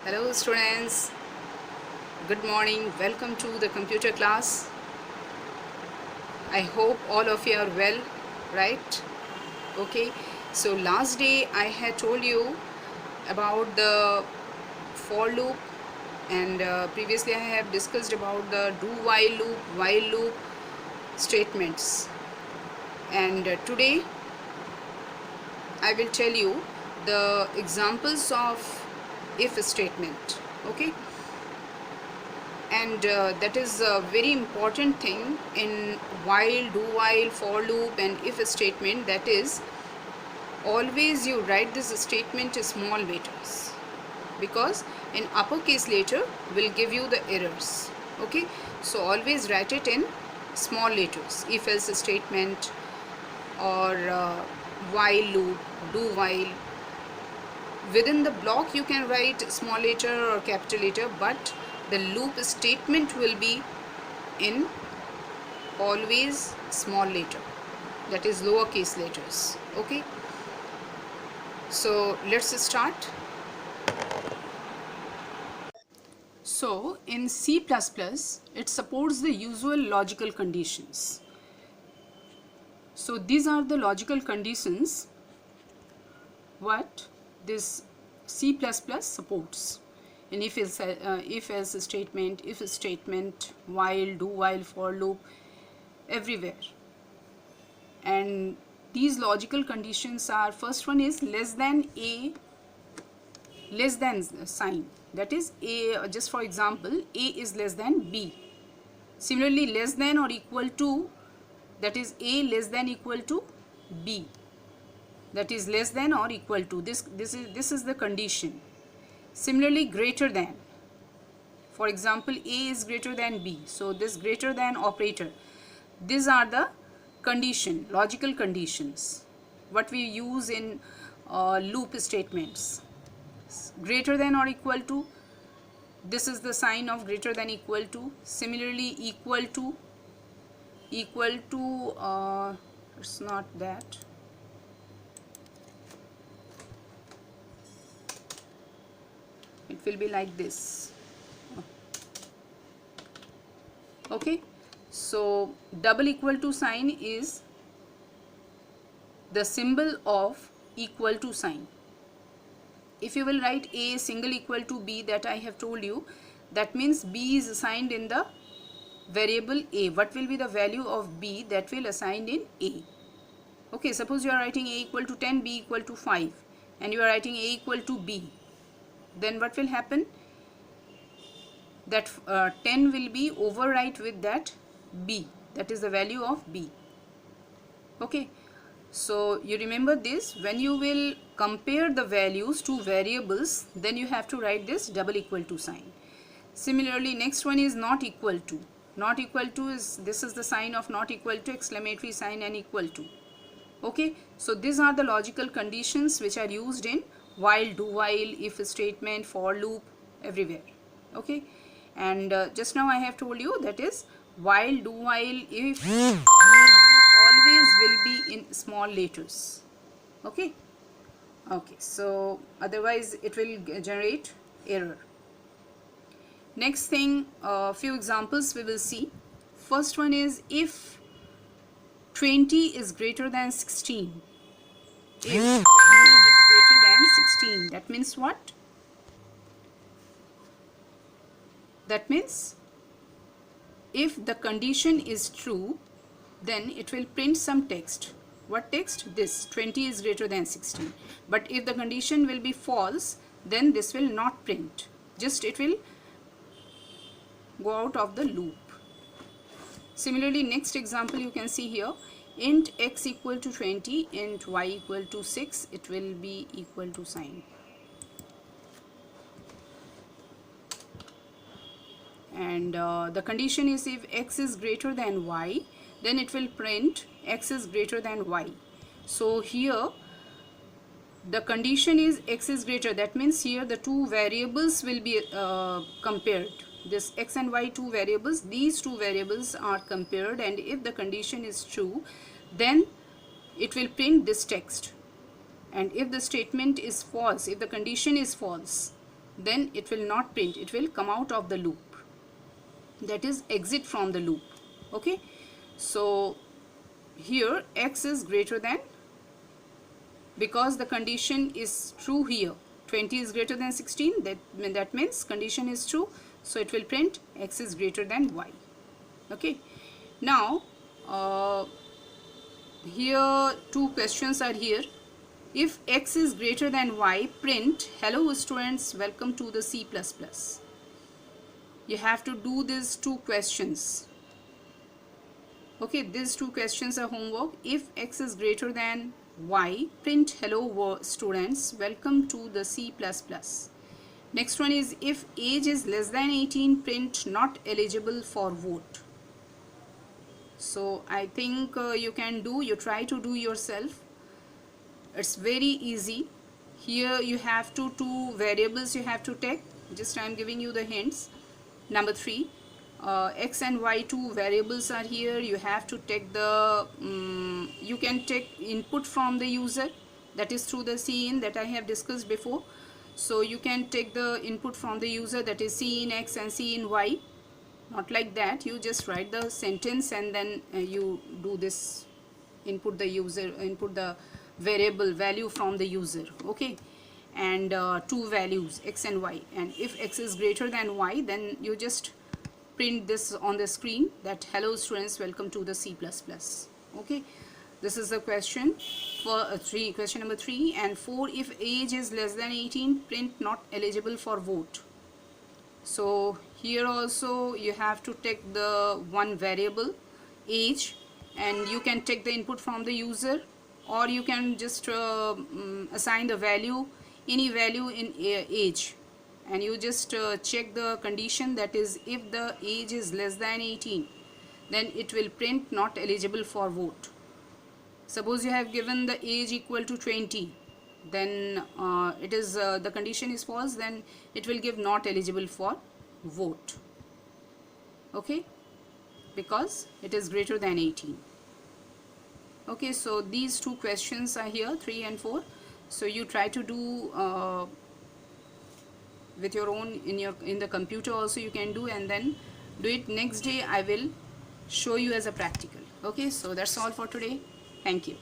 Hello students, good morning, welcome to the computer class. I hope all of you are well, right? Okay, so last day I had told you about the for loop, and previously I have discussed about the do while loop statements, and today I will tell you the examples of if statement. Okay, and that is a very important thing in while, do while, for loop and if statement. That is, always you write this statement in small letters, because in uppercase letter will give you the errors. Okay, so always write it in small letters. If else statement or while loop, do while. Within the block you can write small letter or capital letter, but the loop statement will be in always small letter, that is lowercase letters. Okay, so let's start. So in C++, it supports the usual logical conditions. So these are the logical conditions what this C++ supports in if else statement, if statement, while, do while, for loop, everywhere. And these logical conditions are, first one is less than sign, that is a, just for example, a is less than b. Similarly, less than or equal to, that is a less than equal to b, that is less than or equal to, this is the condition. Similarly, greater than, for example, a is greater than b, so this greater than operator, these are the condition, logical conditions what we use in loop statements. Greater than or equal to, this is the sign of greater than equal to. Similarly, equal to it's not that, it will be like this. Okay, so double equal to sign is the symbol of equal to sign. If you will write a single equal to b, that I have told you, that means b is assigned in the variable a. What will be the value of b that will assigned in a? Okay, suppose you are writing a equal to 10, b equal to 5, and you are writing a equal to b, then what will happen? That 10 will be overwrite with that b, that is the value of b. Okay, so you remember this, when you will compare the values to variables, then you have to write this double equal to sign. Similarly, next one is not equal to. Not equal to is, this is the sign of not equal to, exclamatory sign, and equal to. Okay, so these are the logical conditions which are used in while, do while, if statement, for loop, everywhere. Okay, and just now I have told you, that is while, do while, if, for loop always will be in small letters. Okay, okay, so otherwise it will generate error. Next thing, few examples we will see. First one is if 20 is greater than 16. If 20 is greater than 16, that means what? That means if the condition is true, then it will print some text. What text? This 20 is greater than 16. But if the condition will be false, then this will not print. Just it will go out of the loop. Similarly, next example you can see here, int x equal to 20, int y equal to 6, it will be equal to sign. And the condition is if x is greater than y, then it will print x is greater than y. So here the condition is x is greater, that means here the two variables will be compared. This x and y, two variables, these two variables are compared, and if the condition is true, then it will print this text. And if the statement is false, if the condition is false, then it will not print, it will come out of the loop, that is exit from the loop. Okay, so here x is greater than, because the condition is true here, 20 is greater than 16, that means condition is true, so it will print x is greater than y. Okay, now here two questions are here. If x is greater than y, print hello students, welcome to the C++. You have to do these two questions. Okay, these two questions are homework. If x is greater than y, print hello students, welcome to the C++. Next one is, if age is less than 18, print not eligible for vote. So I think you try to do yourself. It's very easy. Here you have two variables you have to take. Just I am giving you the hints. Number 3, x and y, two variables are here. You have to take the you can take input from the user, that is through the cin that I have discussed before. So you can take the input from the user, that is cin x and cin y. Not like that, you just write the sentence and then you do this, input the variable value from the user. Okay, and two values x and y, and if x is greater than y, then you just print this on the screen, that hello students, welcome to the C++. Okay, this is the question for question number 3. And 4, if age is less than 18, print not eligible for vote. So here also you have to take the one variable age, and you can take the input from the user, or you can just assign the value, any value in age, and you just check the condition, that is if the age is less than 18, then it will print not eligible for vote. Suppose you have given the age equal to 20, then it is the condition is false, then it will give not eligible for vote. Okay, because it is greater than 18. Okay, so these two questions are here, 3 and 4. So you try to do with your own in the computer also you can do, and then do it. Next day I will show you as a practical. Okay, so that's all for today. Thank you.